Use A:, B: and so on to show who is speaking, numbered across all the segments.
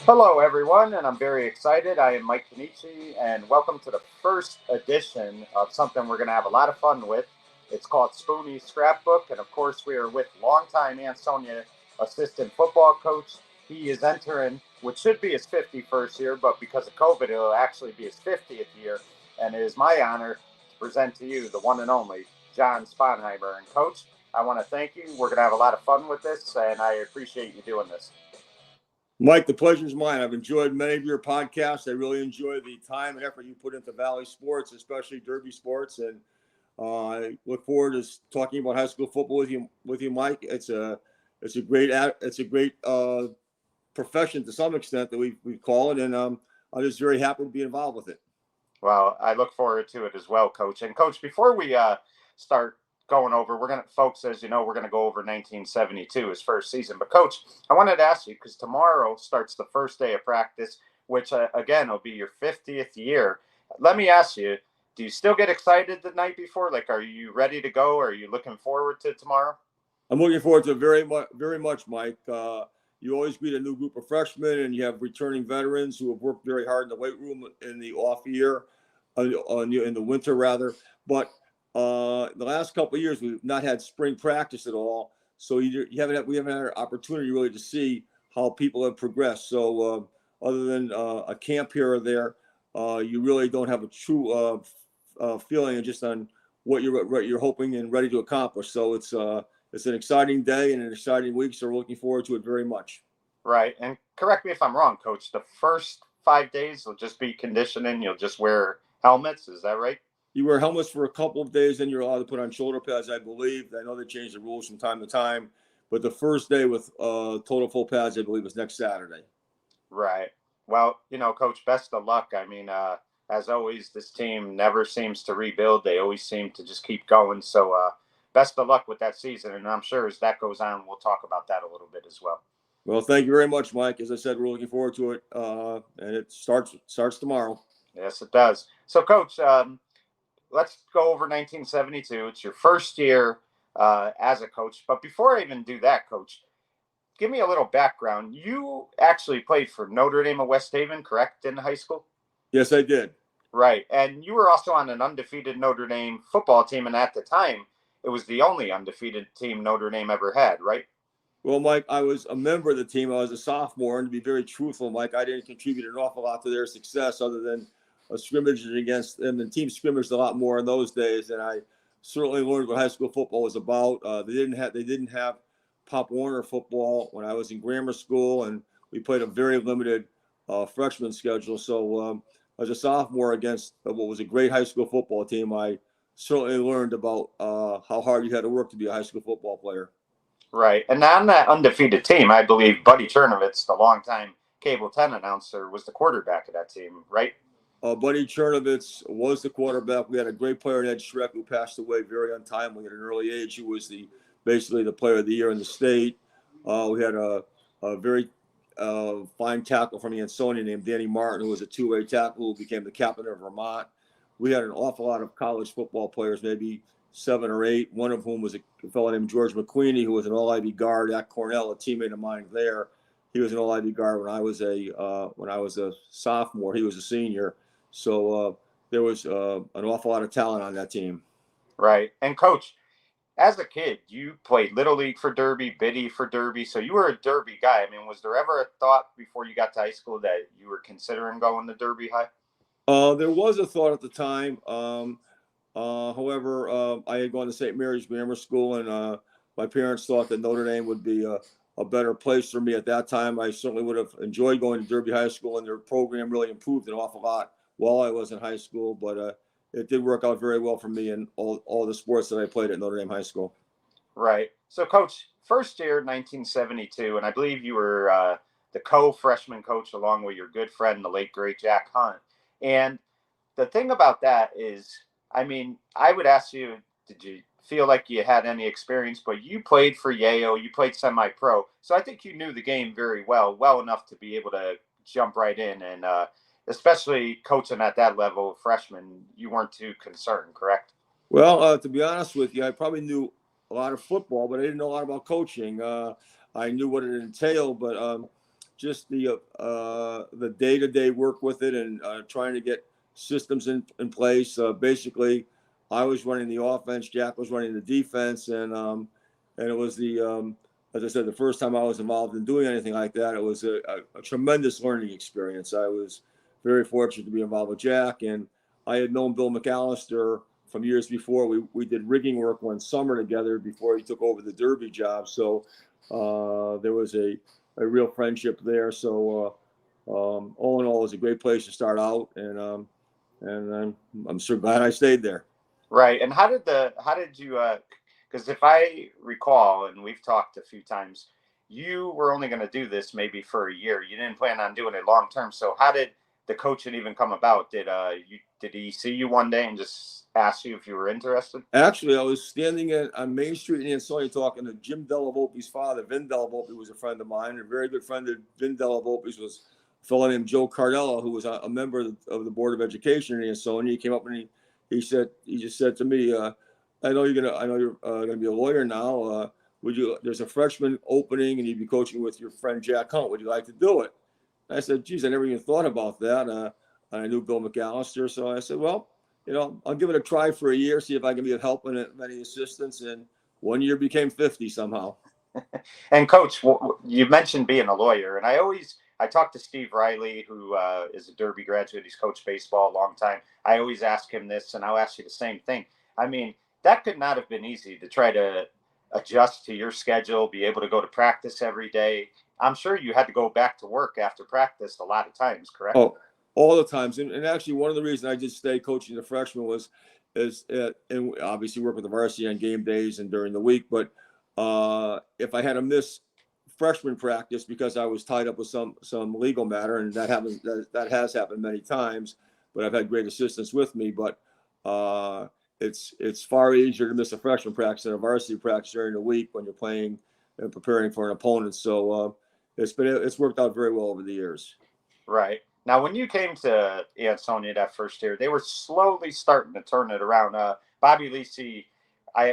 A: Hello, everyone, and I'm very excited. I am Mike Kenichi, and welcome to the first edition of something we're going to have a lot of fun with. It's called Spooney's Scrapbook, and of course, we are with longtime Ansonia assistant football coach. He is entering, which should be his 51st year, but because of COVID, it'll actually be his 50th year. And it is my honor to present to you the one and only John Sponheimer. And, Coach, I want to thank you. We're going to have a lot of fun with this, and I appreciate you doing this.
B: Mike, the pleasure is mine. I've enjoyed many of your podcasts. I really enjoy the time and effort you put into Valley sports, especially Derby sports. And I look forward to talking about high school football with you, Mike. It's a great profession to some extent that we call it, and I'm just very happy to be involved with it.
A: Well, I look forward to it as well, Coach. And Coach, before we start going over, folks, as you know, we're gonna go over 1972, his first season. But Coach, I wanted to ask you because tomorrow starts the first day of practice, which again will be your 50th year. Let me ask you: do you still get excited the night before? Like, are you ready to go? Are you looking forward to tomorrow?
B: I'm looking forward to it very much, Mike. You always meet a new group of freshmen, and you have returning veterans who have worked very hard in the weight room in the off year, in the winter rather. But the last couple of years, we've not had spring practice at all, so we haven't had an opportunity really to see how people have progressed. So other than a camp here or there, you really don't have a true feeling just on what you're hoping and ready to accomplish. So it's an exciting day and an exciting week, so we're looking forward to it very much.
A: Right, and correct me if I'm wrong, Coach. The first 5 days will just be conditioning. You'll just wear helmets. Is that right?
B: You wear helmets for a couple of days, then you're allowed to put on shoulder pads, I believe. I know they change the rules from time to time, but the first day with total full pads, I believe, is next Saturday.
A: Right. Well, Coach, best of luck. I mean, as always, this team never seems to rebuild. They always seem to just keep going. So best of luck with that season. And I'm sure as that goes on, we'll talk about that a little bit as well.
B: Well, thank you very much, Mike. As I said, we're looking forward to it, and it starts tomorrow.
A: Yes, it does. So, Coach, let's go over 1972. It's your first year as a coach. But before I even do that, Coach, give me a little background. You actually played for Notre Dame of West Haven, correct, in high school?
B: Yes, I did.
A: Right. And you were also on an undefeated Notre Dame football team. And at the time, it was the only undefeated team Notre Dame ever had, right?
B: Well, Mike, I was a member of the team. I was a sophomore. And to be very truthful, Mike, I didn't contribute an awful lot to their success other than a scrimmage against them. And team scrimmaged a lot more in those days. And I certainly learned what high school football was about. They didn't have Pop Warner football when I was in grammar school. And we played a very limited freshman schedule. So as a sophomore against what was a great high school football team, I certainly learned about how hard you had to work to be a high school football player.
A: Right. And on that undefeated team, I believe Buddy Chernovitz, the longtime Cable 10 announcer, was the quarterback of that team, right?
B: Buddy Chernovitz was the quarterback. We had a great player, Ed Schreck, who passed away very untimely at an early age. He was basically the player of the year in the state. We had a very fine tackle from Ansonia named Danny Martin, who was a two-way tackle, who became the captain of Vermont. We had an awful lot of college football players, maybe 7 or 8, one of whom was a fellow named George McQueenie, who was an All-Ivy guard at Cornell, a teammate of mine there. He was an All-Ivy guard when I was a sophomore. He was a senior. So there was an awful lot of talent on that team.
A: Right. And, Coach, as a kid, you played Little League for Derby, Biddy for Derby. So you were a Derby guy. I mean, was there ever a thought before you got to high school that you were considering going to Derby High?
B: There was a thought at the time. However, I had gone to St. Mary's Grammar School, and my parents thought that Notre Dame would be a better place for me at that time. I certainly would have enjoyed going to Derby High School, and their program really improved an awful lot while I was in high school. But it did work out very well for me in all the sports that I played at Notre Dame High School.
A: Right. So, Coach, first year, 1972, and I believe you were the co-freshman coach along with your good friend, the late, great Jack Hunt. And the thing about that is, I mean, I would ask you, did you feel like you had any experience? But you played for Yale, you played semi-pro. So I think you knew the game very well enough to be able to jump right in. And especially coaching at that level, freshman, you weren't too concerned, correct?
B: Well, to be honest with you, I probably knew a lot of football, but I didn't know a lot about coaching. I knew what it entailed, but just the day-to-day work with it and trying to get systems in place. Basically, I was running the offense, Jack was running the defense, and it was as I said, the first time I was involved in doing anything like that. It was a tremendous learning experience. I was very fortunate to be involved with Jack, and I had known Bill McAllister from years before. We did rigging work one summer together before he took over the Derby job. So there was a real friendship there. So all in all, it was a great place to start out, and I'm so glad I stayed there.
A: Right. And how did you, because if I recall, and we've talked a few times, you were only going to do this maybe for a year. You didn't plan on doing it long term. So how did the coaching even come about? Did he see you one day and just ask you if you were interested?
B: Actually, I was standing on Main Street in Ansonia talking to Jim Delavolpe's father. Vin Delavolpe was a friend of mine. A very good friend of Vin Delavolpe's was a fellow named Joe Cardella, who was a member of the Board of Education in Ansonia. He came up and he just said to me, I know you're gonna be a lawyer now. There's a freshman opening and you'd be coaching with your friend Jack Hunt. Would you like to do it? I said, geez, I never even thought about that. I knew Bill McAllister. So I said, well, I'll give it a try for a year, see if I can be of help and many assistants. And 1 year became 50 somehow.
A: And Coach, you mentioned being a lawyer, and I talked to Steve Riley, who is a Derby graduate. He's coached baseball a long time. I always ask him this, and I'll ask you the same thing. I mean, that could not have been easy to try to adjust to your schedule, be able to go to practice every day. I'm sure you had to go back to work after practice a lot of times, correct?
B: Oh, all the times. And actually, one of the reasons I did stay coaching the freshmen and obviously work with the varsity on game days and during the week. But if I had to miss freshman practice because I was tied up with some legal matter, and that happens, that has happened many times, but I've had great assistance with me. But it's far easier to miss a freshman practice than a varsity practice during the week when you're playing and preparing for an opponent. So it's worked out very well over the years.
A: Right. Now, when you came to Ansonia that first year, they were slowly starting to turn it around. Bobby Lisi,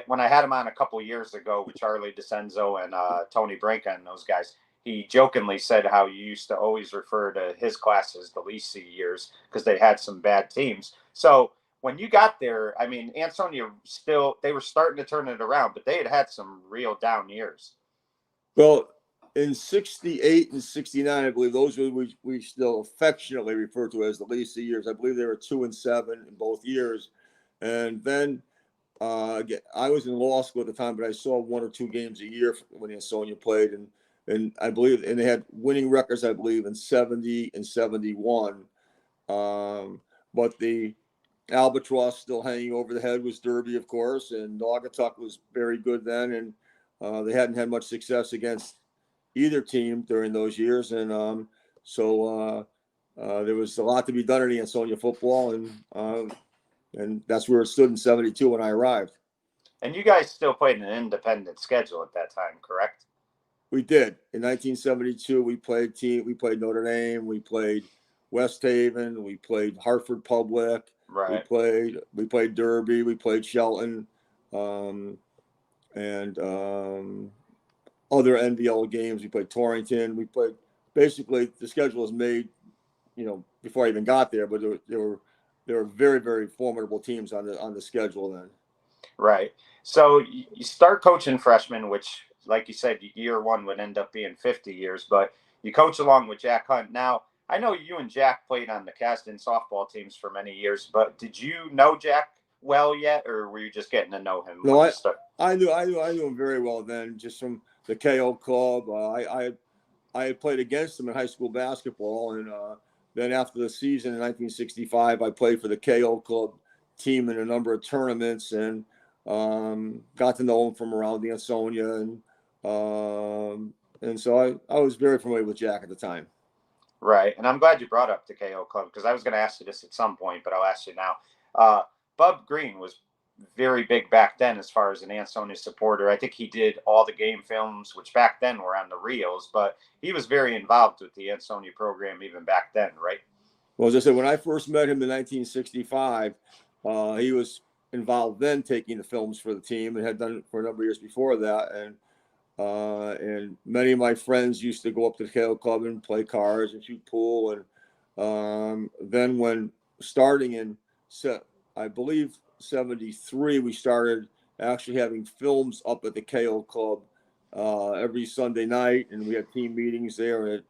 A: when I had him on a couple of years ago with Charlie DeCenzo and Tony Branca and those guys, he jokingly said how you used to always refer to his class as the Lisi years because they had some bad teams. So when you got there, I mean, Ansonia they were starting to turn it around, but they had some real down years.
B: Well, in 68 and 69, I believe those were we still affectionately refer to as the Lisi years. I believe they were 2-7 in both years. And then again, I was in law school at the time, but I saw 1 or 2 games a year when Ansonia played. And I believe, and they had winning records, I believe, in 70 and 71. But the albatross still hanging over the head was Derby, of course, and Naugatuck was very good then. And they hadn't had much success against either team during those years. And so there was a lot to be done in the Ansonia football. And that's where it stood in 72 when I arrived.
A: And you guys still played an independent schedule at that time, correct?
B: We did. In 1972, we played Notre Dame, we played West Haven, we played Hartford Public,
A: right.
B: we played Derby, we played Shelton, and other NBL games. We played Torrington. We played, basically the schedule was made, before I even got there, but there were very, very formidable teams on the schedule then.
A: Right. So you start coaching freshmen, which, like you said, year one would end up being 50 years, but you coach along with Jack Hunt. Now, I know you and Jack played on the Caston softball teams for many years, but did you know Jack well yet, or were you just getting to know him?
B: No, I knew him very well then, just from the KO club. I had played against him in high school basketball, and then after the season in 1965, I played for the KO club team in a number of tournaments, and got to know him from around the Ansonia, and so I was very familiar with Jack at the time.
A: Right, and I'm glad you brought up the KO club because I was going to ask you this at some point, but I'll ask you now. Bub Green was very big back then as far as an Ansonia supporter. I think he did all the game films, which back then were on the reels, but he was very involved with the Ansonia program even back then, right?
B: Well, as I said, when I first met him in 1965, he was involved then taking the films for the team and had done it for a number of years before that. And And many of my friends used to go up to the Kale Club and play cards and shoot pool. And then when starting in, I believe, 73, we started actually having films up at the Kale Club every Sunday night, and we had team meetings there.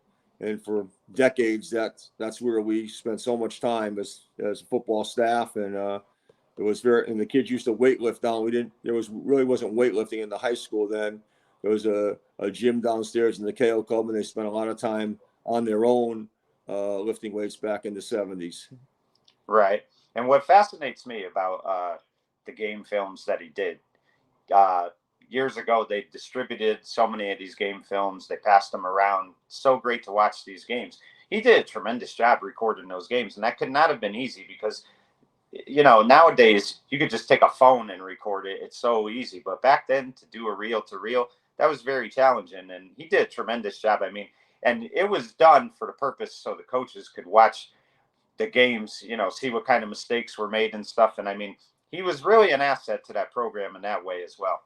B: And for decades, that's where we spent so much time as a football staff. And it was and the kids used to weightlift down. Really wasn't weightlifting in the high school then. There was a gym downstairs in the KO Club, and they spent a lot of time on their own lifting weights back in the 70s.
A: Right. And what fascinates me about the game films that he did, uh, years ago, they distributed so many of these game films. They passed them around. So great to watch these games. He did a tremendous job recording those games, and that could not have been easy because, nowadays you could just take a phone and record it. It's so easy. But back then, to do a reel to reel, that was very challenging, and he did a tremendous job. I mean, and it was done for the purpose so the coaches could watch the games, see what kind of mistakes were made and stuff. And I mean, he was really an asset to that program in that way as well.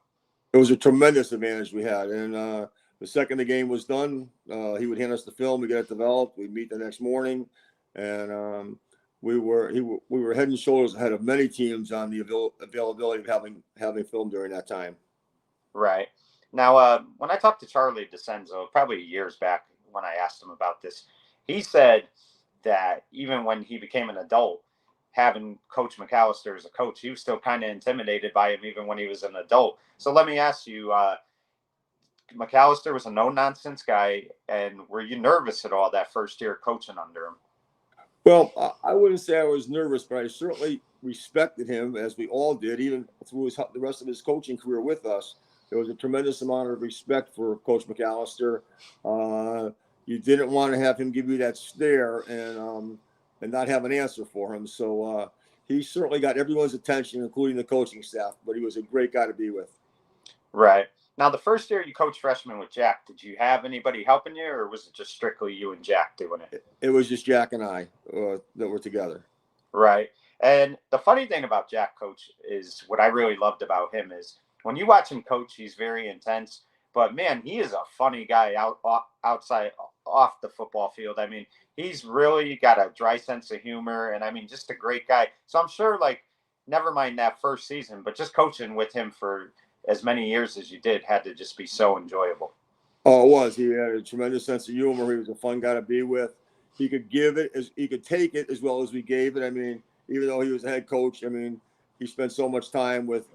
B: It was a tremendous advantage we had. And the second the game was done, he would hand us the film. We get it developed. We'd meet the next morning, and we were head and shoulders ahead of many teams on the availability of having film during that time.
A: Right. Now, when I talked to Charlie DeCenzo, probably years back when I asked him about this, he said that even when he became an adult, having Coach McAllister as a coach, he was still kind of intimidated by him even when he was an adult. So let me ask you, McAllister was a no-nonsense guy, and were you nervous at all that first year coaching under him?
B: Well, I wouldn't say I was nervous, but I certainly respected him, as we all did, even through the rest of his coaching career with us. There was a tremendous amount of respect for Coach McAllister. You didn't want to have him give you that stare and not have an answer for him. So he certainly got everyone's attention, including the coaching staff, but he was a great guy to be with.
A: Right. Now, the first year you coached freshman with Jack, did you have anybody helping you, or was it just strictly you and Jack doing it?
B: It was just Jack and I that were together.
A: Right. And the funny thing about Jack, Coach, is what I really loved about him is when you watch him coach, he's very intense. But man, he is a funny guy outside off the football field. I mean, he's really got a dry sense of humor, and I mean, just a great guy. So I'm sure, like, never mind that first season, but just coaching with him for as many years as you did had to just be so enjoyable.
B: Oh, it was. He had a tremendous sense of humor. He was a fun guy to be with. He could he could take it as well as we gave it. I mean, even though he was a head coach, I mean, he spent so much time with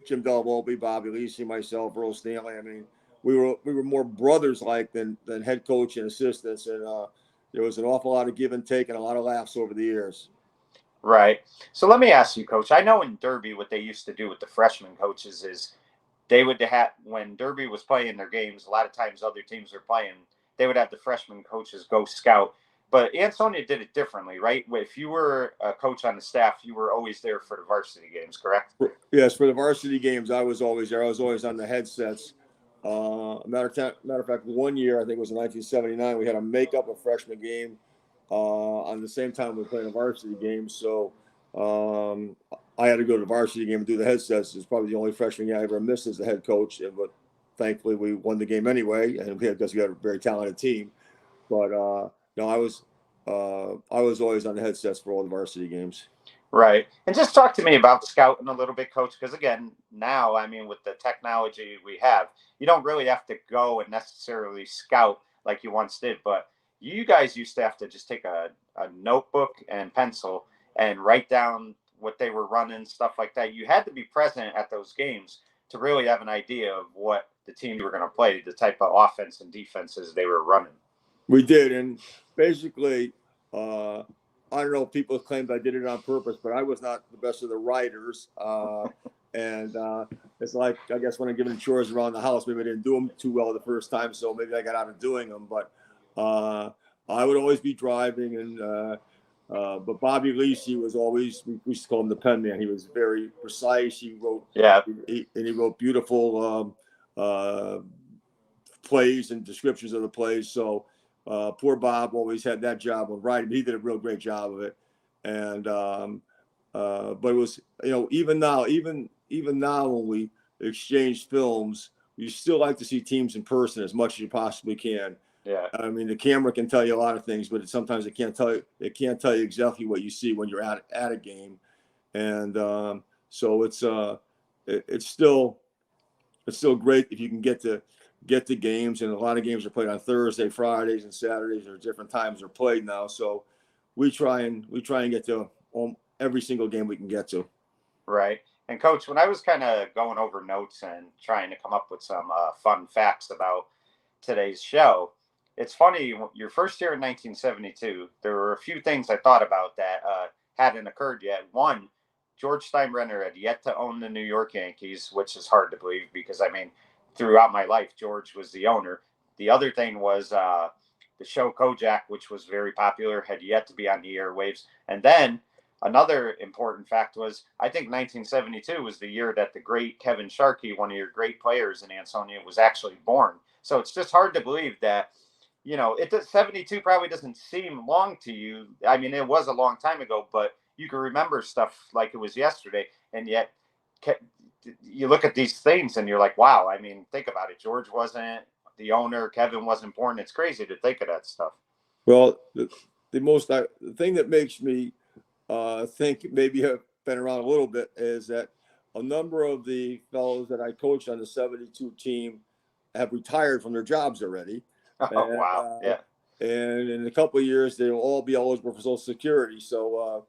B: Jim Del Volpe, Bobby Lisi, myself, Earl Stanley. I mean, we were more brothers like than head coach and assistants, and there was an awful lot of give and take and a lot of laughs over the years.
A: Right. So let me ask you, Coach. I know in Derby what they used to do with the freshman coaches is they would have, when Derby was playing their games, a lot of times other teams were playing, they would have the freshman coaches go scout. But Ansonia did it differently, right? If you were a coach on the staff, you were always there for the varsity games, correct?
B: Yes, for the varsity games, I was always there. I was always on the headsets. Matter of fact, one year, I think it was in 1979, we had a makeup a freshman game on the same time we were playing a varsity game. So I had to go to the varsity game and do the headsets. It's probably the only freshman game I ever missed as the head coach. But thankfully, we won the game anyway, and because we had a very talented team. But no, I was always on the headsets for all the varsity games.
A: Right. And just talk to me about scouting a little bit, Coach, because again, now, I mean, with the technology we have, you don't really have to go and necessarily scout like you once did. But you guys used to have to just take a notebook and pencil and write down what they were running, stuff like that. You had to be present at those games to really have an idea of what the team you were going to play, the type of offense and defenses they were running.
B: We did. And basically, I don't know if people claimed I did it on purpose, but I was not the best of the writers. And it's like, I guess when I'm giving chores around the house, maybe I didn't do them too well the first time, so maybe I got out of doing them. But I would always be driving. But Bobby Lisi was always, we used to call him the pen man. He was very precise. He wrote, and he wrote beautiful plays and descriptions of the plays. So poor Bob always had that job of writing. He did a real great job of it. And but it was, even now when we exchange films, you still like to see teams in person as much as you possibly can.
A: Yeah.
B: I mean, the camera can tell you a lot of things, but sometimes it can't tell you. It can't tell you exactly what you see when you're at a game, and so it's still great if you can get to games. And a lot of games are played on Thursday, Fridays, and Saturdays. Or different times they're played now. So we try and get to every single game we can get to.
A: Right. And Coach, when I was kind of going over notes and trying to come up with some fun facts about today's show, it's funny, your first year in 1972, there were a few things I thought about that hadn't occurred yet. One, George Steinbrenner had yet to own the New York Yankees, which is hard to believe because, I mean, throughout my life, George was the owner. The other thing was the show Kojak, which was very popular, had yet to be on the airwaves. And then another important fact was I think 1972 was the year that the great Kevin Sharkey, one of your great players in Ansonia, was actually born. So it's just hard to believe that, 72 probably doesn't seem long to you. I mean, it was a long time ago, but you can remember stuff like it was yesterday. And yet you look at these things and you're like, wow, I mean, think about it. George wasn't the owner. Kevin wasn't born. It's crazy to think of that stuff.
B: Well, the thing that makes me think maybe have been around a little bit is that a number of the fellows that I coached on the 72 team have retired from their jobs already.
A: Oh, wow. Yeah.
B: And in a couple of years, they will all be eligible for Social Security. So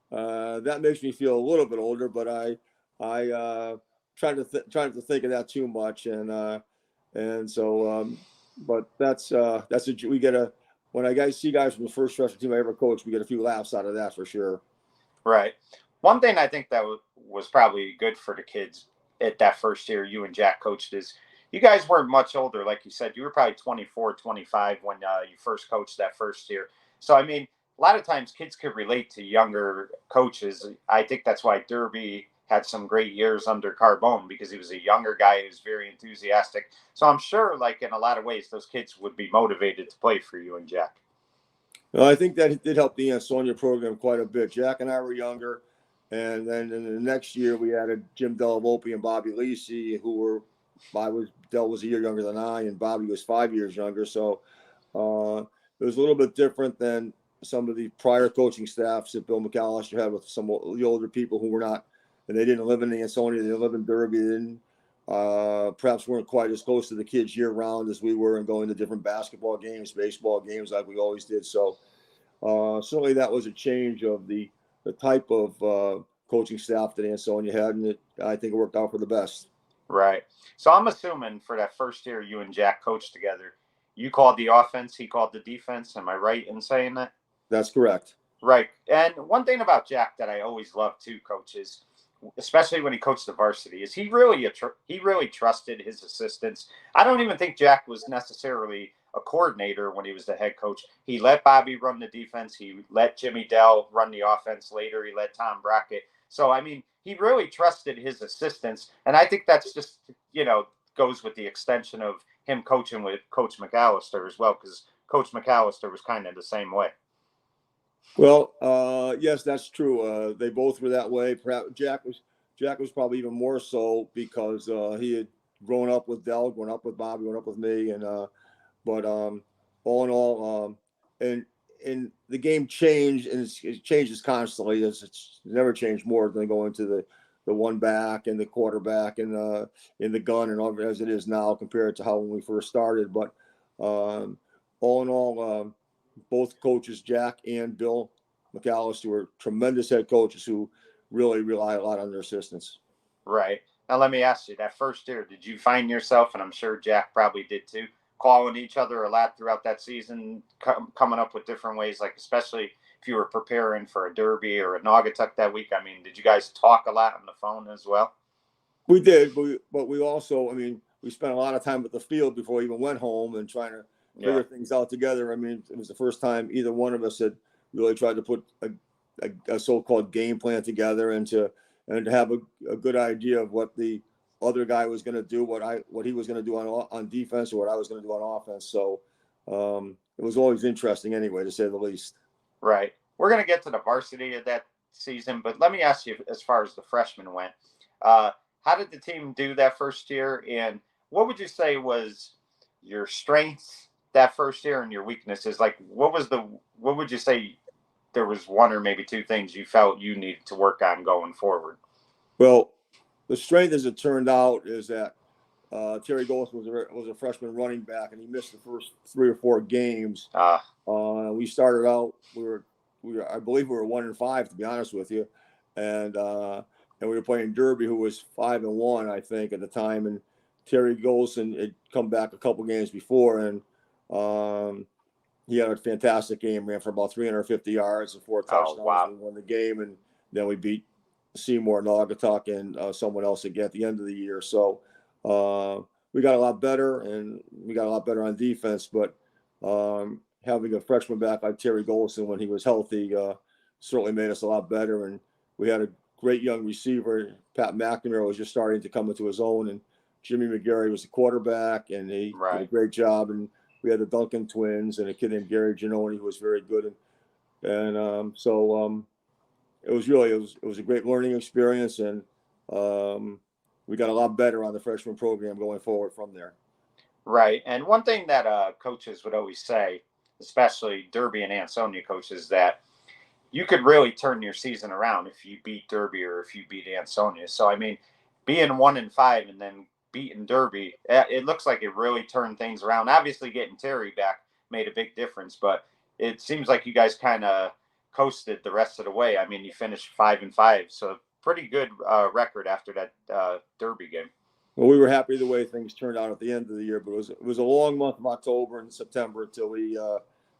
B: that makes me feel a little bit older, but I try to think of that too much. And so, but that's we get when I see guys from the first freshman team I ever coached, we get a few laughs out of that for sure.
A: Right. One thing I think that was probably good for the kids at that first year you and Jack coached is you guys weren't much older. Like you said, you were probably 24, 25 when you first coached that first year. So, I mean, a lot of times kids could relate to younger coaches. I think that's why Derby had some great years under Carbone because he was a younger guy who was very enthusiastic. So I'm sure, like, in a lot of ways, those kids would be motivated to play for you and Jack.
B: Well, I think that did help the Ansonia program quite a bit. Jack and I were younger, and then in the next year we added Jim Delavopi and Bobby Lisi, Del was a year younger than I, and Bobby was 5 years younger. So it was a little bit different than some of the prior coaching staffs that Bill McAllister had with some of the older people who were not, and they didn't live in Ansonia, they didn't live in Derby, they didn't perhaps weren't quite as close to the kids year round as we were and going to different basketball games, baseball games like we always did. So certainly that was a change of the type of coaching staff that Ansonia had, and I think it worked out for the best.
A: Right. So I'm assuming for that first year you and Jack coached together, you called the offense, he called the defense. Am I right in saying that?
B: That's correct.
A: Right. And one thing about Jack that I always loved too, coaches, especially when he coached the varsity, is he really trusted his assistants. I don't even think Jack was necessarily a coordinator when he was the head coach. He let Bobby run the defense. He let Jimmy Dell run the offense later. He let Tom Brackett. So, I mean, he really trusted his assistants. And I think that's just, goes with the extension of him coaching with Coach McAllister as well, because Coach McAllister was kind of the same way.
B: Well, yes, that's true. They both were that way. Perhaps Jack was probably even more so because he had grown up with Dell, grown up with Bobby, grown up with me, and but all in all, and the game changed, and it changes constantly. It's never changed more than going to the one back and the quarterback and in the gun and all as it is now compared to how when we first started. But all in all. Both coaches, Jack and Bill McAllister, were tremendous head coaches who really rely a lot on their assistants.
A: Right. Now, let me ask you, that first year, did you find yourself, and I'm sure Jack probably did too, calling each other a lot throughout that season, coming up with different ways, like especially if you were preparing for a Derby or a Naugatuck that week? I mean, did you guys talk a lot on the phone as well?
B: We did, but we also, I mean, we spent a lot of time at the field before we even went home and trying to figure things out together. I mean, it was the first time either one of us had really tried to put a so-called game plan together and to have a good idea of what the other guy was going to do, what he was going to do on defense, or what I was going to do on offense. So it was always interesting anyway, to say the least.
A: Right. We're going to get to the varsity of that season, but let me ask you, as far as the freshmen went, how did the team do that first year? And what would you say was your strengths that first year and your weaknesses? Like, what would you say there was one or maybe two things you felt you needed to work on going forward?
B: Well, the strength, as it turned out, is that Terry Golson was a freshman running back, and he missed the first 3 or 4 games. We started out, I believe we were 1-5, to be honest with you, and we were playing Derby, who was 5-1, I think, at the time, and Terry Golson had come back a couple games before, and he had a fantastic game, ran for about 350 yards and 4 touchdowns.
A: Wow.
B: We won the game, and then we beat Seymour, Naugatuck, and someone else again at the end of the year. So we got a lot better, and we got a lot better on defense. But having a freshman back like Terry Golson when he was healthy certainly made us a lot better. And we had a great young receiver. Pat McNamara was just starting to come into his own, and Jimmy McGarry was the quarterback, and he did a great job. And we had the Duncan twins and a kid named Gary Giannone who was very good. And so it was a great learning experience, and we got a lot better on the freshman program going forward from there.
A: Right. And one thing that coaches would always say, especially Derby and Ansonia coaches, that you could really turn your season around if you beat Derby or if you beat Ansonia. So, I mean, being 1-5 and then beating Derby, it looks like it really turned things around. Obviously, getting Terry back made a big difference, but it seems like you guys kind of coasted the rest of the way. I mean, you finished 5-5, so pretty good record after that Derby game.
B: Well, we were happy the way things turned out at the end of the year, but it was a long month of October and September until we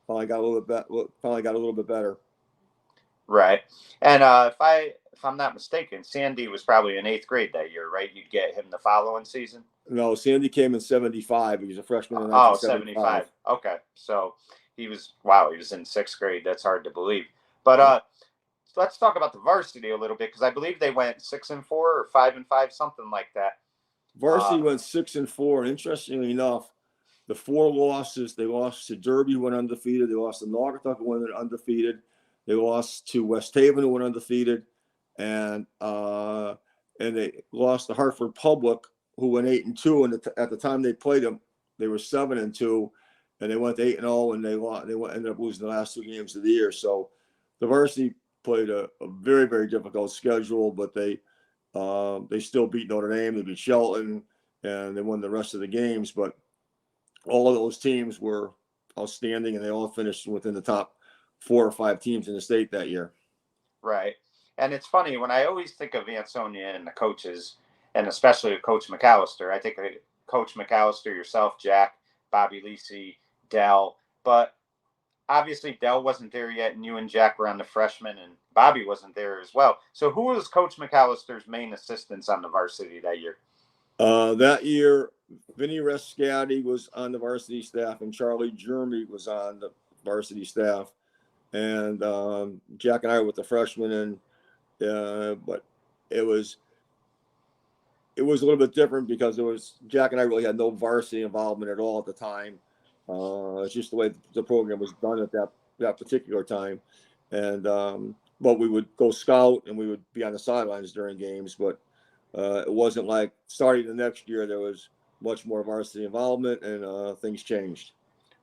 B: finally got a little bit better.
A: Right. And if I'm not mistaken, Sandy was probably in 8th grade that year, right? You'd get him the following season.
B: No, Sandy came in 75. He was a freshman in
A: 1975. Okay, so he was in 6th grade. That's hard to believe. But let's talk about the varsity a little bit, because I believe they went 6-4 or 5-5, something like that.
B: Varsity went 6-4, and interestingly enough, the 4 losses, they lost to Derby, who went undefeated. They lost to Naugatuck, who went undefeated. They lost to West Haven, who went undefeated, and they lost to Hartford Public, who went 8-2. And at the time they played them, they were 7-2, and they went to 8-0, and they ended up losing the last 2 games of the year. So the varsity played a very, very difficult schedule, but they still beat Notre Dame, they beat Shelton, and they won the rest of the games. But all of those teams were outstanding, and they all finished within the top 4 or 5 teams in the state that year.
A: Right. And it's funny, when I always think of Ansonia and the coaches, and especially Coach McAllister, I think of Coach McAllister, yourself, Jack, Bobby Lisi, Dell. But obviously Dell wasn't there yet, and you and Jack were on the freshmen, and Bobby wasn't there as well. So who was Coach McAllister's main assistants on the varsity that year?
B: That year, Vinny Rescatti was on the varsity staff, and Charlie Jeremy was on the varsity staff. And Jack and I were with the freshmen, and but it was a little bit different because Jack and I really had no varsity involvement at all at the time. It's just the way the program was done at that particular time. And but we would go scout, and we would be on the sidelines during games. But it wasn't like starting the next year there was much more varsity involvement, and things changed.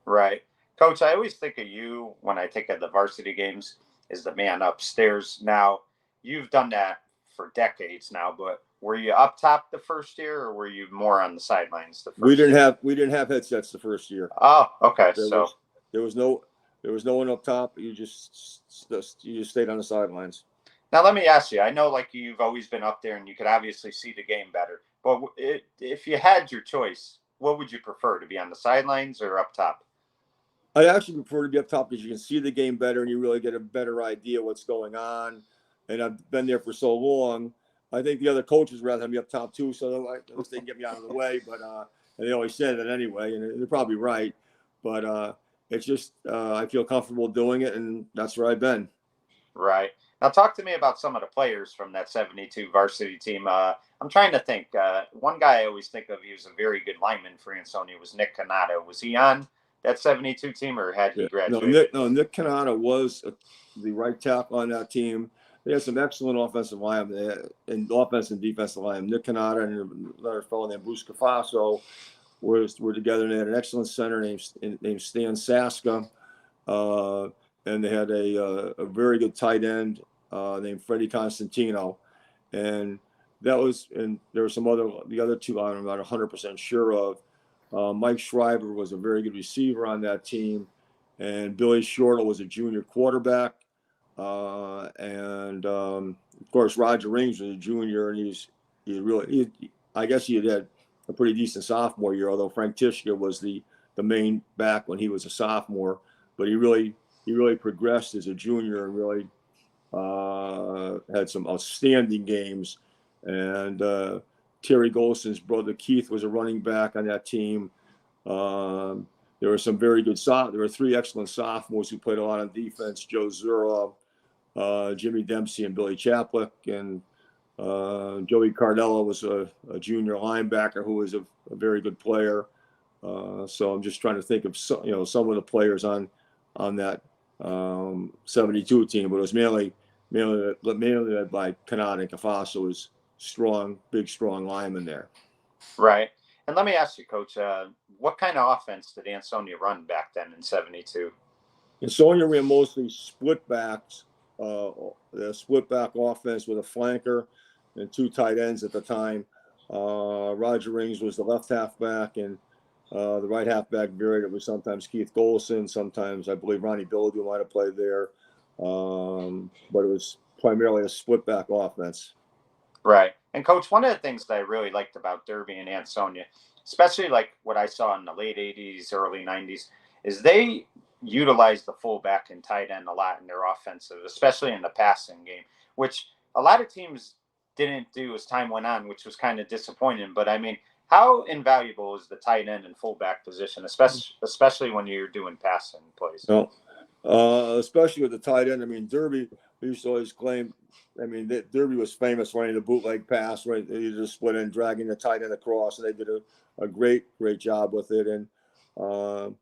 A: Right. Coach, I always think of you when I think of the varsity games as the man upstairs. Now, you've done that for decades now, but were you up top the first year, or were you more on the sidelines the first
B: we didn't
A: year?
B: We didn't have headsets the first year.
A: Oh, okay.
B: There was no one up top. You just stayed on the sidelines.
A: Now, let me ask you, I know like you've always been up there and you could obviously see the game better, but if you had your choice, what would you prefer, to be on the sidelines or up top?
B: I actually prefer to be up top because you can see the game better and you really get a better idea what's going on. And I've been there for so long. I think the other coaches rather have me up top too, so at least they can get me out of the way. But and they always say that anyway, and they're probably right. But it's just I feel comfortable doing it, and that's where I've been.
A: Right. Now, talk to me about some of the players from that 72 varsity team. I'm trying to think. One guy I always think of, he was a very good lineman for Ansonia, was Nick Canada. Was he on that 72 team, or had he graduated?
B: Nick Canada was the right tackle on that team. they had some excellent offensive line and offensive and defensive line. Nick Canada and another fellow named Bruce Cafaso were together, and they had an excellent center named Stan Saska, and they had a very good tight end named Freddie Constantino, and there were the other two I'm not 100% sure of. Mike Schreiber was a very good receiver on that team, and Billy Shortle was a junior quarterback, and of course Roger Rings was a junior, and I guess he had a pretty decent sophomore year, although Frank Tishka was the main back when he was a sophomore, but he really progressed as a junior and really had some outstanding games. And Terry Golson's brother Keith was a running back on that team. There were some very good there were three excellent sophomores who played a lot on defense: Joe Zura, Jimmy Dempsey, and Billy Chaplick. And Joey Cardella was a junior linebacker who was a very good player. So I'm just trying to think of some of the players on that 72 team, but it was mainly led by Canada and Cafaso, was big, strong lineman there.
A: Right. And let me ask you, Coach, what kind of offense did Ansonia run back then in 72?
B: Ansonia ran mostly split backs, the split back offense with a flanker and two tight ends at the time. Roger Rings was the left halfback, and the right halfback varied. It was sometimes Keith Golson, sometimes I believe Ronnie Billadu might have played there, but it was primarily a split back offense.
A: Right. And Coach, one of the things that I really liked about Derby and Ansonia, especially like what I saw in the late 80s, early 90s, is they utilized the fullback and tight end a lot in their offensive, especially in the passing game, which a lot of teams didn't do as time went on, which was kind of disappointing. But I mean, how invaluable is the tight end and fullback position, especially when you're doing passing plays?
B: No, especially with the tight end. I mean, Derby, we used to always claim. I mean, Derby was famous running the bootleg pass, right? They just split in, dragging the tight end across, and they did a great job with it. And the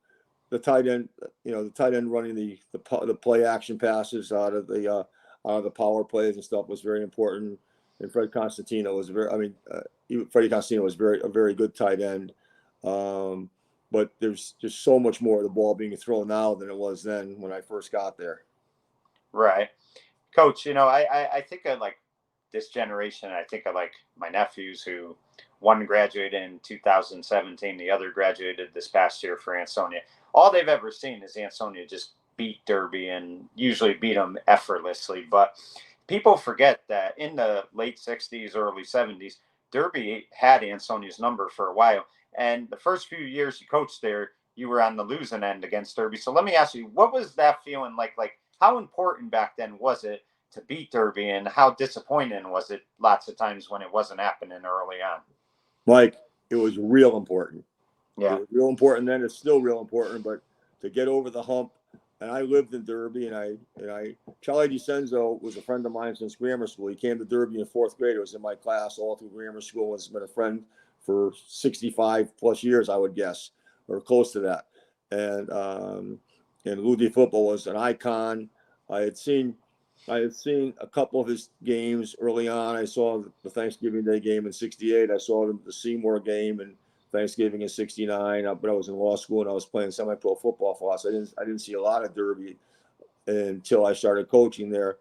B: tight end, running the play action passes out of the power plays and stuff was very important. And Freddie Constantino was a very good tight end. But there's just so much more of the ball being thrown now than it was then when I first got there.
A: Right. Coach, I think of like this generation. I think of like my nephews, who one graduated in 2017, the other graduated this past year for Ansonia. All they've ever seen is Ansonia just beat Derby, and usually beat them effortlessly. But people forget that in the late 60s, early 70s, Derby had Ansonia's number for a while. And the first few years you coached there, you were on the losing end against Derby. So let me ask you, what was that feeling like? Like, how important back then was it to beat Derby, and how disappointing was it lots of times when it wasn't happening early on?
B: Mike, it was real important.
A: Yeah.
B: It was real important then. It's still real important, but to get over the hump. And I lived in Derby, and Charlie DiCenzo was a friend of mine since grammar school. He came to Derby in fourth grade. He was in my class all through grammar school, and has been a friend for 65 plus years, I would guess, or close to that. And Ludi football was an icon. I had seen a couple of his games early on. I saw the Thanksgiving Day game in '68. I saw the Seymour game and Thanksgiving in '69, but I was in law school and I was playing semi-pro football for us. I didn't see a lot of Derby until I started coaching there.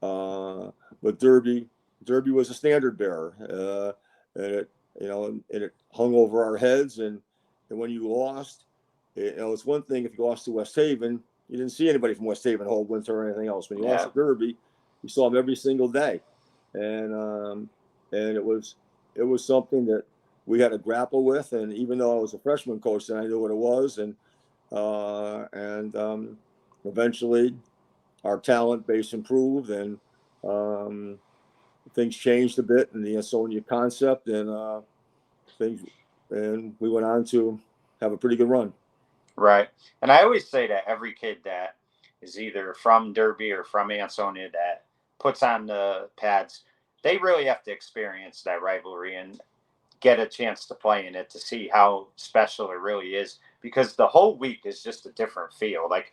B: But Derby was a standard bearer, and it hung over our heads. And when you lost, it's one thing if you lost to West Haven, you didn't see anybody from West Haven all winter or anything else. When you lost to Derby, you saw them every single day, and it was something that we had to grapple with. And even though I was a freshman coach, then I knew what it was. And eventually our talent base improved, and things changed a bit in the Ansonia concept, and we went on to have a pretty good run.
A: Right. And I always say that every kid that is either from Derby or from Ansonia that puts on the pads, they really have to experience that rivalry and get a chance to play in it to see how special it really is, because the whole week is just a different feel. Like,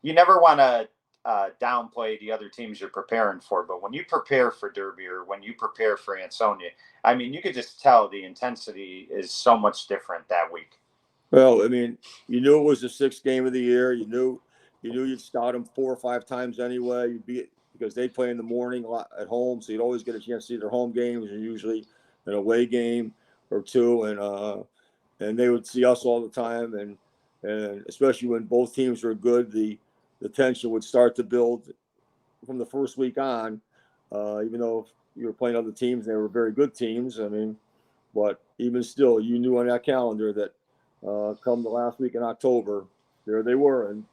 A: you never want to downplay the other teams you're preparing for, but when you prepare for Derby or when you prepare for Ansonia, I mean, you could just tell the intensity is so much different that week.
B: Well, I mean, you knew it was the sixth game of the year. You knew you'd start them 4 or 5 times anyway. You'd be because they play in the morning a lot at home, so you'd always get a chance to see their home games, and usually an away game or two, and they would see us all the time, and especially when both teams were good, the tension would start to build from the first week on. Even though you were playing other teams, they were very good teams. I mean, but even still, you knew on that calendar that come the last week in October, there they were, and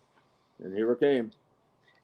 B: here it came.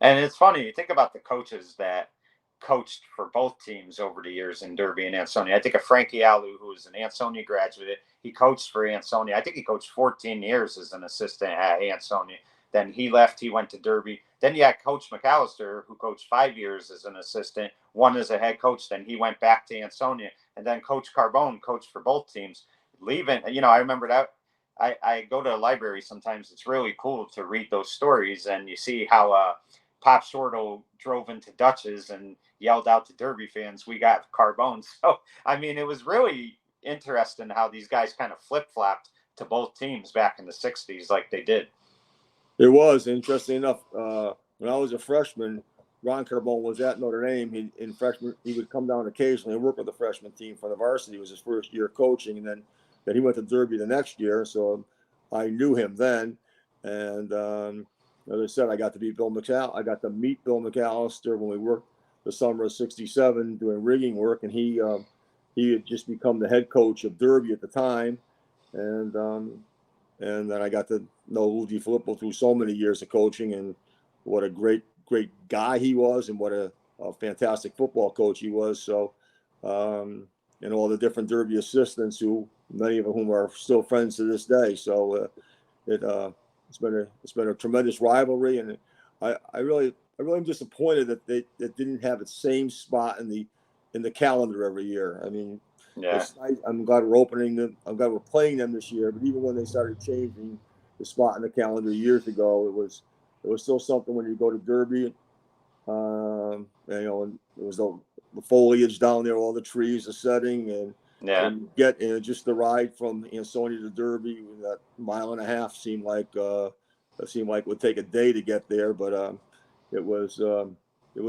A: And it's funny, you think about the coaches that coached for both teams over the years in Derby and Ansonia. I think of Frankie Alou, who was an Ansonia graduate. He coached for Ansonia. I think he coached 14 years as an assistant at Ansonia. Then he left, he went to Derby. Then you had Coach McAllister, who coached 5 years as an assistant, one as a head coach. Then he went back to Ansonia. And then Coach Carbone coached for both teams. Leaving, I remember that. I go to the library sometimes. It's really cool to read those stories, and you see how Pop Shorto drove into Dutch's and yelled out to Derby fans, "We got Carbone." So, I mean, it was really interesting how these guys kind of flip-flopped to both teams back in the 60s like they did.
B: It was interesting enough. When I was a freshman, Ron Carbone was at Notre Dame. In freshman, he would come down occasionally and work with the freshman team for the varsity. It was his first year coaching, and then he went to Derby the next year. So I knew him then, and as I said, I got to meet Bill McAllister when we worked the summer of '67 doing rigging work, and he had just become the head coach of Derby at the time, and then I got to know Lou DiFilippo through so many years of coaching, and what a great guy he was, and what a fantastic football coach he was. So, and all the different Derby assistants, who many of whom are still friends to this day. So it's been a tremendous rivalry, and I really am disappointed that they didn't have the same spot in the calendar every year. I mean,
A: yeah,
B: it's nice. I'm glad we're opening them. I'm glad we're playing them this year. But even when they started changing the spot in the calendar years ago, it was still something when you go to Derby. And it was the foliage down there, all the trees are setting, and you get just the ride from Ansonia to Derby, that 1.5 miles seemed like it would take a day to get there, but it was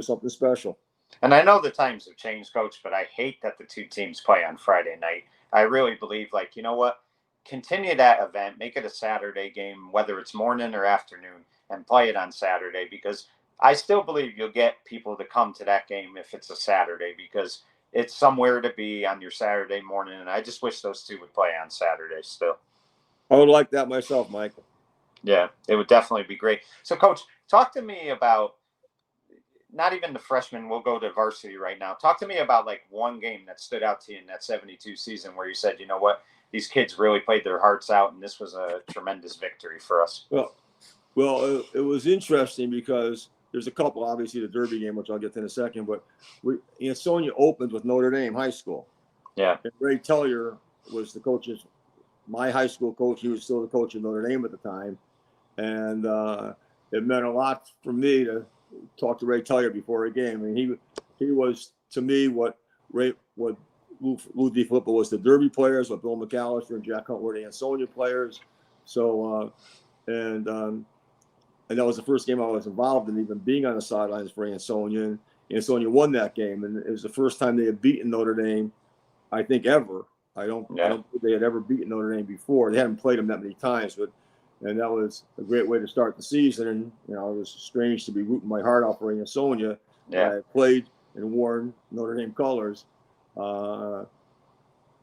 B: something special.
A: And I know the times have changed, Coach, but I hate that the two teams play on Friday night. I really believe, like, you know what? Continue that event, make it a Saturday game, whether it's morning or afternoon, and play it on Saturday, because I still believe you'll get people to come to that game if it's a Saturday, because it's somewhere to be on your Saturday morning. And I just wish those two would play on Saturday still.
B: I would like that myself, Michael.
A: Yeah, it would definitely be great. So, Coach, talk to me about, not even the freshmen, we'll go to varsity right now. Talk to me about like one game that stood out to you in that 72 season where you said, you know what, these kids really played their hearts out, and this was a tremendous victory for us.
B: Well, it was interesting because there's a couple, obviously the Derby game, which I'll get to in a second, but Ansonia opened with Notre Dame High School.
A: Yeah.
B: And Ray Tellier was the coach's, my high school coach. He was still the coach of Notre Dame at the time. And it meant a lot for me to talk to Ray Tellier before a game. I mean, he was, to me, what Lou DiFilippo was the Derby players, what Bill McAllister and Jack Hunt were the Ansonia players. So, and that was the first game I was involved in, even being on the sidelines for Ansonia. And Ansonia won that game, and it was the first time they had beaten Notre Dame, I think, ever. I don't think they had ever beaten Notre Dame before. They hadn't played them that many times, and that was a great way to start the season. And it was strange to be rooting my heart out for Ansonia. I played and worn Notre Dame colors, and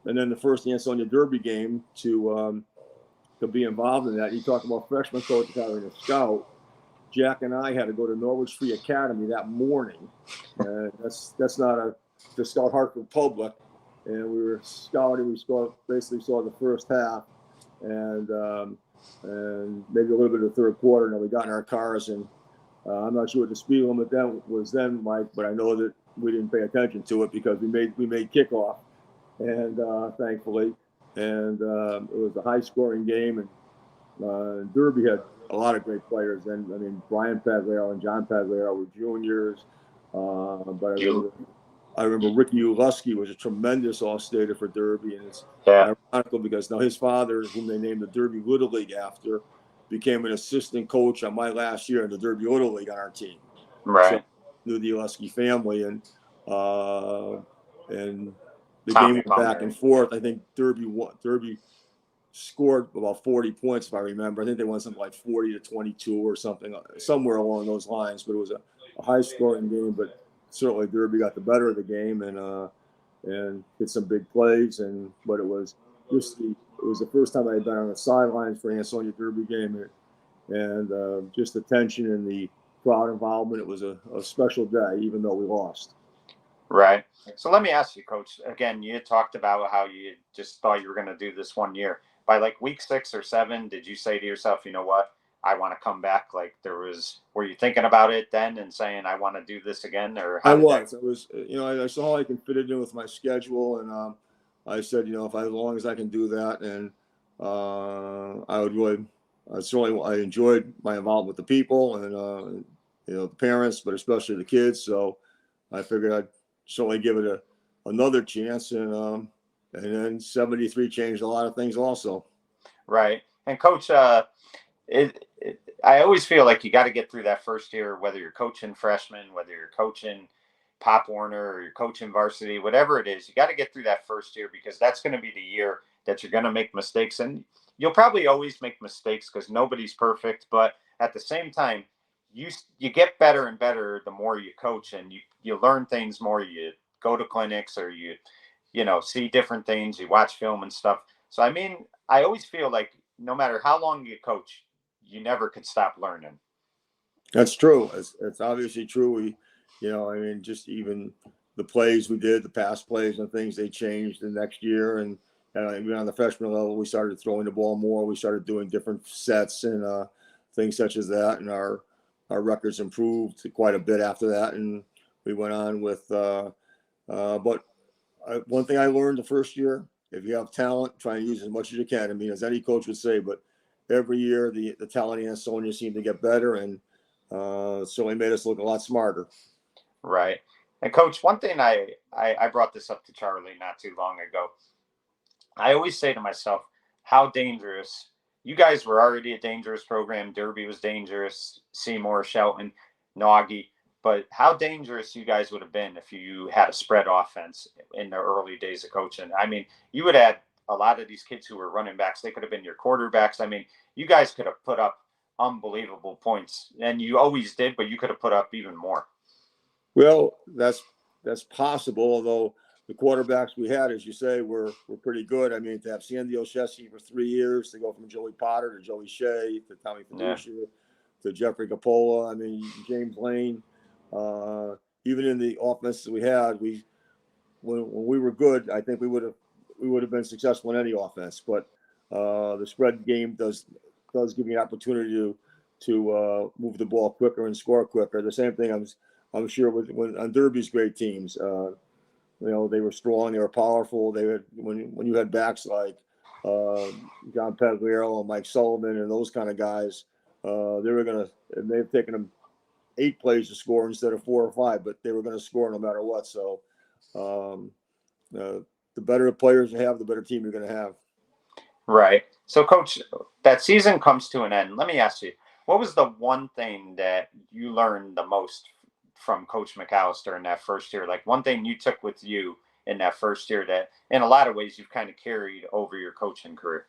B: then the first Ansonia Derby game to be involved in that. You talk about freshman coaches having a scout. Jack and I had to go to Norwich Free Academy that morning. That's not to scout Hartford Public, and we were scouting. We basically saw the first half, and maybe a little bit of the third quarter. And then we got in our cars, and I'm not sure what the speed limit was then, Mike, but I know that we didn't pay attention to it because we made kickoff, and thankfully, and it was a high scoring game, and Derby had a lot of great players. And I mean, Brian Pagliaro and John Pagliaro were juniors. But I remember Ricky Ulusky was a tremendous All-Stater for Derby, and it's ironical because now his father, whom they named the Derby Little League after, became an assistant coach on my last year in the Derby Little League on our team.
A: Right.
B: So I knew the Ulusky family, and the game went back and forth. I think Derby scored about 40 points, if I remember. I think they won something like 40-22 or something, somewhere along those lines. But it was a high-scoring game. But certainly Derby got the better of the game and hit some big plays. But it was the first time I had been on the sidelines for an Ansonia Derby game, and just the tension and the crowd involvement. It was a special day, even though we lost.
A: Right. So let me ask you, Coach. Again, you had talked about how you just thought you were going to do this one year. By like week 6 or 7, did you say to yourself, you know what, I want to come back? Like were you thinking about it then and saying, I want to do this again? Or
B: I was, I saw how I can fit it in with my schedule. And I said, as long as I can do that. And I enjoyed my involvement with the people and, the parents, but especially the kids. So I figured I'd certainly give it another chance. And then 73 changed a lot of things also.
A: Right. And Coach, I always feel like you got to get through that first year, whether you're coaching freshmen, whether you're coaching Pop Warner or you're coaching varsity, whatever it is, you got to get through that first year because that's going to be the year that you're going to make mistakes. And you'll probably always make mistakes because nobody's perfect. But at the same time, you get better and better the more you coach, and you learn things more. You go to clinics or you see different things, you watch film and stuff. So, I mean, I always feel like no matter how long you coach, you never could stop learning.
B: That's true. It's obviously true. Just even the plays we did, the past plays and things, they changed the next year. And even on the freshman level, we started throwing the ball more. We started doing different sets and things such as that. And our records improved quite a bit after that. And we went on with, but one thing I learned the first year, if you have talent, try and use as much as you can. I mean, as any coach would say, but every year the talent in Ansonia seemed to get better, and certainly made us look a lot smarter.
A: Right. And Coach, one thing I brought this up to Charlie not too long ago. I always say to myself, how dangerous. You guys were already a dangerous program. Derby was dangerous. Seymour, Shelton, Naughty. But how dangerous you guys would have been if you had a spread offense in the early days of coaching. I mean, you would have had a lot of these kids who were running backs. They could have been your quarterbacks. I mean, you guys could have put up unbelievable points. And you always did, but you could have put up even more.
B: Well, that's possible, although the quarterbacks we had, as you say, were pretty good. I mean, to have Sandy Olszewski for 3 years, to go from Joey Potter to Joey Shea to Tommy Fiducia to Jeffrey Capola. I mean, James Lane. Even in the offenses we had, when we were good, I think we would have been successful in any offense. But the spread game does give you an opportunity to move the ball quicker and score quicker. The same thing I'm sure on Derby's great teams. They were strong, they were powerful. They had when you had backs like John Pagliaro and Mike Sullivan and those kind of guys, they've taken them 8 plays to score instead of 4 or 5, but they were going to score no matter what. So the better players you have, the better team you're going to have.
A: Right. So, Coach, that season comes to an end. Let me ask you, what was the one thing that you learned the most from Coach McAllister in that first year? Like one thing you took with you in that first year that in a lot of ways you've kind of carried over your coaching career?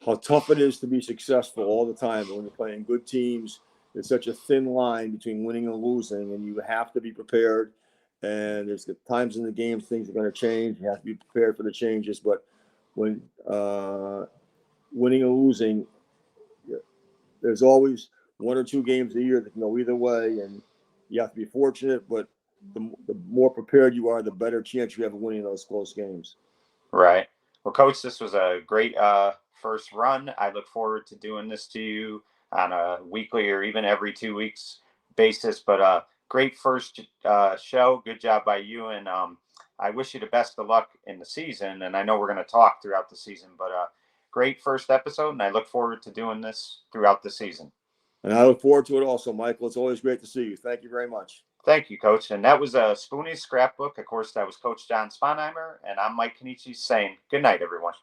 B: How tough it is to be successful all the time when you're playing good teams. It's such a thin line between winning and losing, and you have to be prepared. And there's times in the game things are going to change. You have to be prepared for the changes. But when winning and losing, there's always 1 or 2 games a year that can go either way, and you have to be fortunate. But the more prepared you are, the better chance you have of winning those close games.
A: Right. Well, Coach, this was a great first run. I look forward to doing this to you on a weekly or even every 2 weeks basis. But great first show. Good job by you. And I wish you the best of luck in the season. And I know we're going to talk throughout the season. But great first episode, and I look forward to doing this throughout the season.
B: And I look forward to it also, Michael. It's always great to see you. Thank you very much.
A: Thank you, Coach. And that was Spooney's Scrapbook. Of course, that was Coach John Sponheimer, and I'm Mike Kenichi saying good night, everyone.